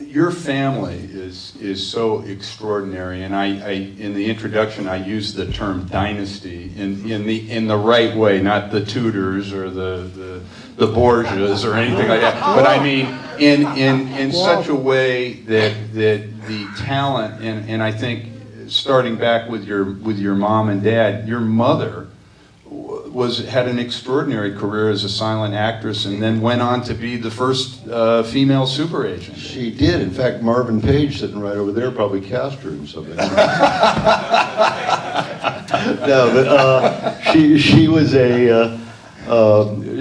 Your family is so extraordinary, and I in the introduction I used the term dynasty in the right way, not the Tudors or the Borgias or anything like that. But I mean in such a way that the talent and I think starting back with your mom and dad, your mother had an extraordinary career as a silent actress, and then went on to be the first female super agent. She did. In fact, Marvin Page, sitting right over there, probably cast her in something. No, but she was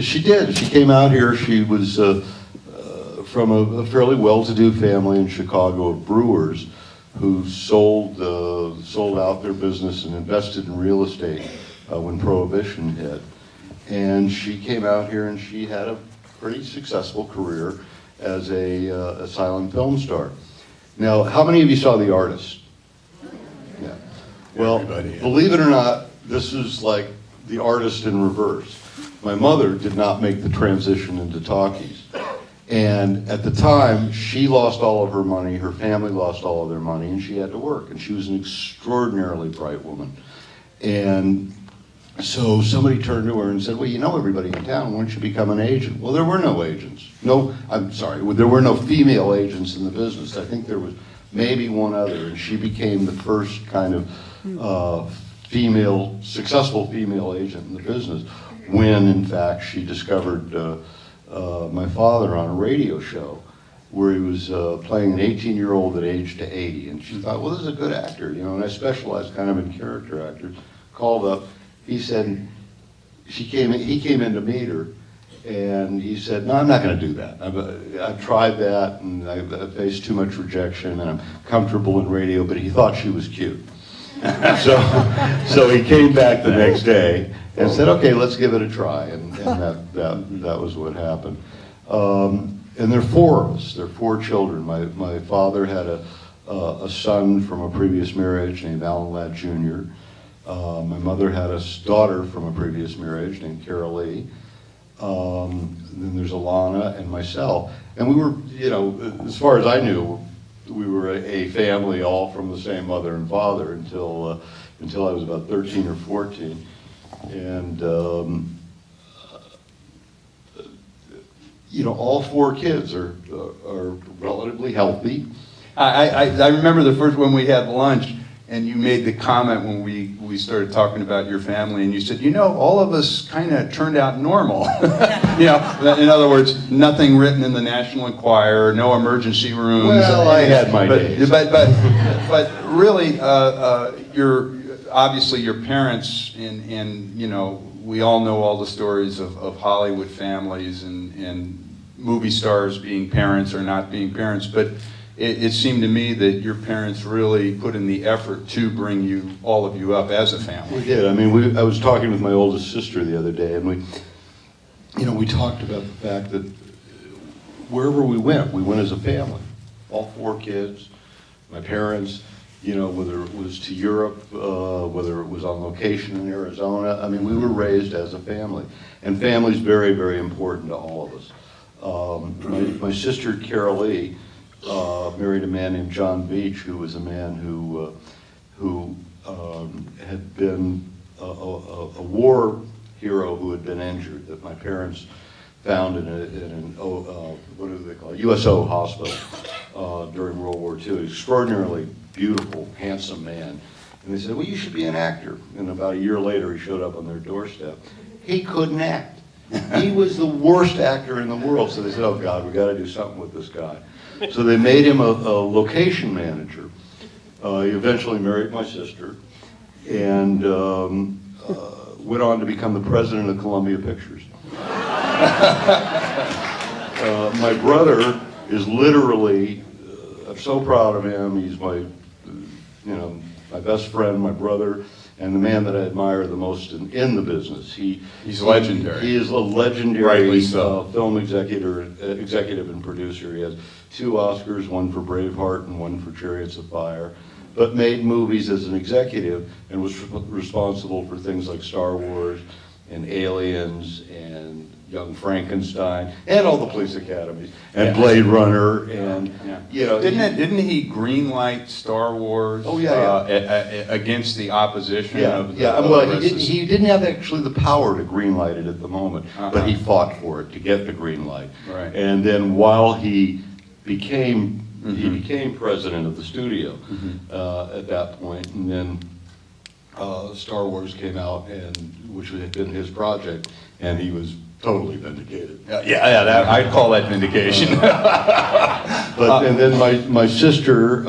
she did. She came out here. She was from a fairly well-to-do family in Chicago of brewers who sold out their business and invested in real estate when Prohibition hit. And she came out here and she had a pretty successful career as a silent film star. Now, how many of you saw The Artist? Yeah. Well, believe it or not, this is like The Artist in reverse. My mother did not make the transition into talkies. And at the time, she lost all of her money, her family lost all of their money, and she had to work. And she was an extraordinarily bright woman. And so somebody turned to her and said, well, you know everybody in town, why don't you become an agent? Well, there were no agents. No, I'm sorry, there were no female agents in the business. I think there was maybe one other, and she became the first kind of successful female agent in the business when, in fact, she discovered my father on a radio show where he was playing an 18-year-old that aged to 80. And she thought, well, this is a good actor, you know, and I specialize kind of in character actors. Called up. He said, he came in to meet her, and he said, no, I'm not going to do that. I've tried that, and I've faced too much rejection, and I'm comfortable in radio, but he thought she was cute. So he came back the next day and said, okay, let's give it a try, and that was what happened. And there are four of us. There are four children. My father had a son from a previous marriage named Alan Ladd Jr., my mother had a daughter from a previous marriage named Carol Lee. Then there's Alana and myself. And we were, you know, as far as I knew, we were a family all from the same mother and father until I was about 13 or 14. And, you know, all four kids are relatively healthy. I remember the first when we had lunch, and you made the comment when we started talking about your family, and you said, you know, all of us kind of turned out normal. You know, in other words, nothing written in the National Enquirer, no emergency rooms. Well, I had my days. But really, obviously your parents, and you know, we all know all the stories of Hollywood families and movie stars being parents or not being parents, but it seemed to me that your parents really put in the effort to bring all of you up as a family. We did. I mean, I was talking with my oldest sister the other day, and we talked about the fact that wherever we went as a family. All four kids, my parents, you know, whether it was to Europe, whether it was on location in Arizona. I mean, we were raised as a family, and family's very, very important to all of us. My sister Carol Lee married a man named John Beach, who was a man who had been a war hero who had been injured, that my parents found in an what do they call it, USO hospital during World War II. Extraordinarily beautiful, handsome man. And they said, well, you should be an actor. And about a year later, he showed up on their doorstep. He couldn't act. He was the worst actor in the world. So they said, oh God, we got to do something with this guy. So they made him a location manager. He eventually married my sister and went on to become the president of Columbia Pictures. My brother is literally, I'm so proud of him. He's my best friend, my brother, and the man that I admire the most in the business. He's legendary. He is a legendary Rightly so. Film executive and producer. He has 2 Oscars, one for Braveheart and one for Chariots of Fire, but made movies as an executive and was responsible for things like Star Wars and Aliens and Young Frankenstein and all the police academies and Blade Runner and you know didn't he greenlight Star Wars? Oh yeah, against the opposition of the well he didn't have actually the power to greenlight it at the moment, but he fought for it to get the green light. Right. And then while he became president of the studio at that point, and then Star Wars came out, and which had been his project, and he was totally vindicated. I'd call that vindication. But and then my sister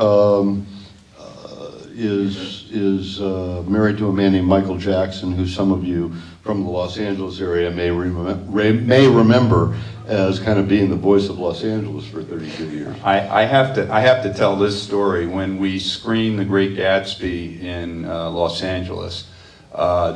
is married to a man named Michael Jackson, who some of you from the Los Angeles area may remember as kind of being the voice of Los Angeles for 32 years. I have to tell this story. When we screened The Great Gatsby in Los Angeles,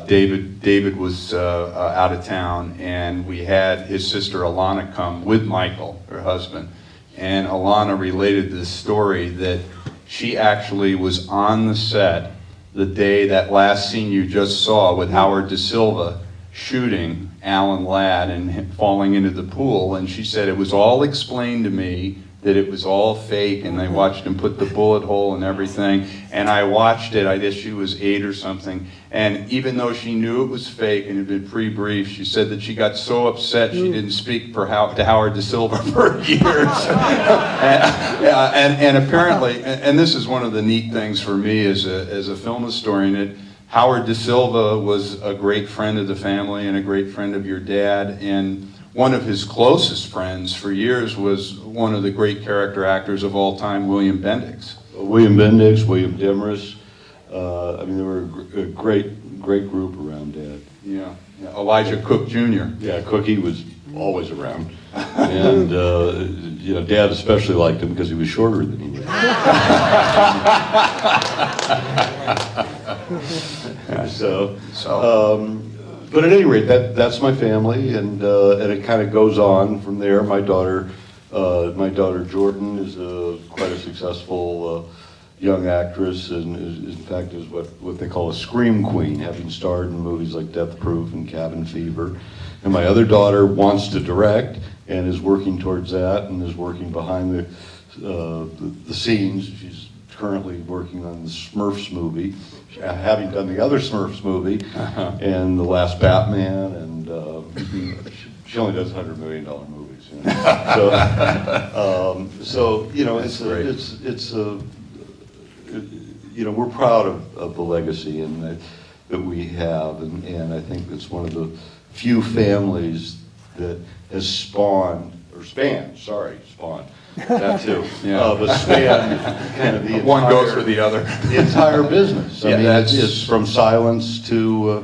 David was out of town, and we had his sister Alana come with Michael, her husband, and Alana related this story that she actually was on the set the day that last scene you just saw with Howard Da Silva shooting Alan Ladd and him falling into the pool, and she said it was all explained to me that it was all fake, and they watched him put the bullet hole and everything, and I watched it. I guess she was 8 or something, and even though she knew it was fake and had been pre-briefed, she said that she got so upset she didn't speak to Howard Da Silva for years. and apparently, and this is one of the neat things for me as a film historian, that Howard Da Silva was a great friend of the family and a great friend of your dad, and one of his closest friends for years was one of the great character actors of all time, William Bendix. William Bendix, William Demarest. I mean, there were a great group around Dad. Yeah. Elijah Cook Jr. Yeah, Cookie was always around. And, you know, Dad especially liked him because he was shorter than he was. But at any rate, that's my family, and it kind of goes on from there. My daughter Jordan is quite a successful young actress, and in fact is what they call a scream queen, having starred in movies like Death Proof and Cabin Fever. And my other daughter wants to direct and is working towards that, and is working behind the scenes. She's currently working on the Smurfs movie, having done the other Smurfs movie, and the last Batman, and she only does $100 million movies. You know? So you know, it's you know, we're proud of the legacy and that we have, and I think it's one of the few families that has spawned that too. But spanned kind of the entire, one goes for the other. The entire business. I Yeah, mean, that's it's from silence to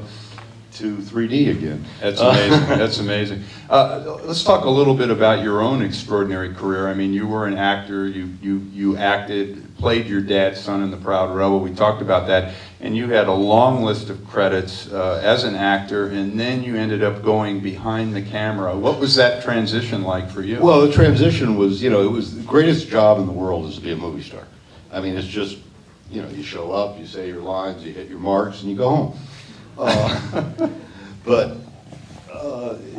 3D again. That's amazing. That's amazing. Let's talk a little bit about your own extraordinary career. I mean, you were an actor. You acted, played your dad's son in The Proud Rebel. We talked about that, and you had a long list of credits as an actor, and then you ended up going behind the camera. What was that transition like for you? Well, the transition was, you know, it was the greatest job in the world is to be a movie star. I mean, it's just, you know, you show up, you say your lines, you hit your marks, and you go home. But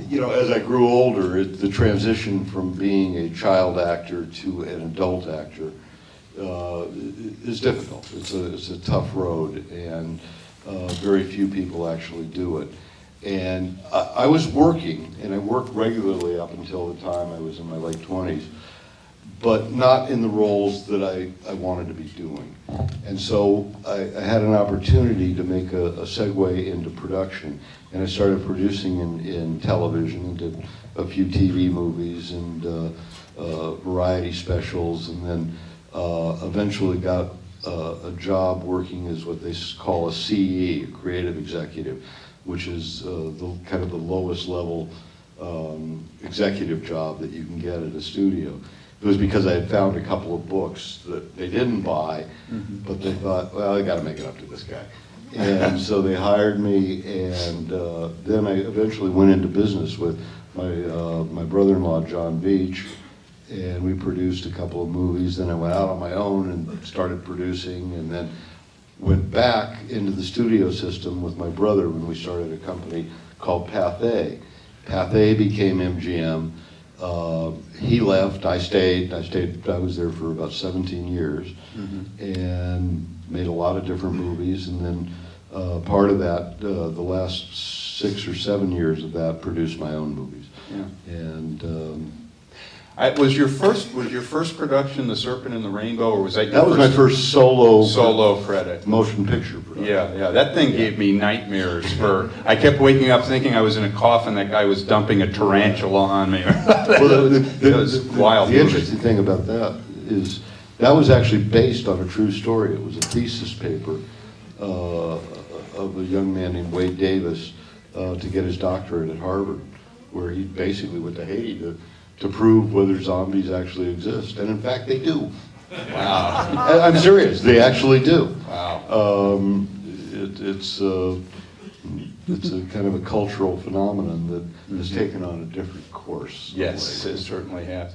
you know, as I grew older, the transition from being a child actor to an adult actor is difficult. It's a tough road, and very few people actually do it. And I was working, and I worked regularly up until the time I was in my late 20s, but not in the roles that I wanted to be doing. And so I had an opportunity to make a segue into production, and I started producing in television, and did a few TV movies and variety specials, and then eventually got a job working as what they call a CE, a creative executive, which is kind of the lowest level executive job that you can get at a studio. It was because I had found a couple of books that they didn't buy, but they thought, well, I got to make it up to this guy. And so they hired me, and then I eventually went into business with my brother-in-law, John Beach, and we produced a couple of movies. Then I went out on my own and started producing, and then went back into the studio system with my brother when we started a company called Path A. Path A became MGM. He left, I stayed. I was there for about 17 years and made a lot of different movies. And then part of that, the last 6 or 7 years of that, produced my own movies. Yeah. And Was your first production The Serpent and the Rainbow, or was that your that was my first solo credit? motion picture production. Yeah, that thing gave me nightmares. I kept waking up thinking I was in a coffin. That guy was dumping a tarantula on me. Well, It was wild. The interesting thing about that is that was actually based on a true story. It was a thesis paper of a young man named Wade Davis to get his doctorate at Harvard, where he basically went to Haiti to prove whether zombies actually exist. And in fact, they do. Wow. I'm serious, they actually do. Wow. It's a kind of a cultural phenomenon that has taken on a different course. Yes, it certainly has.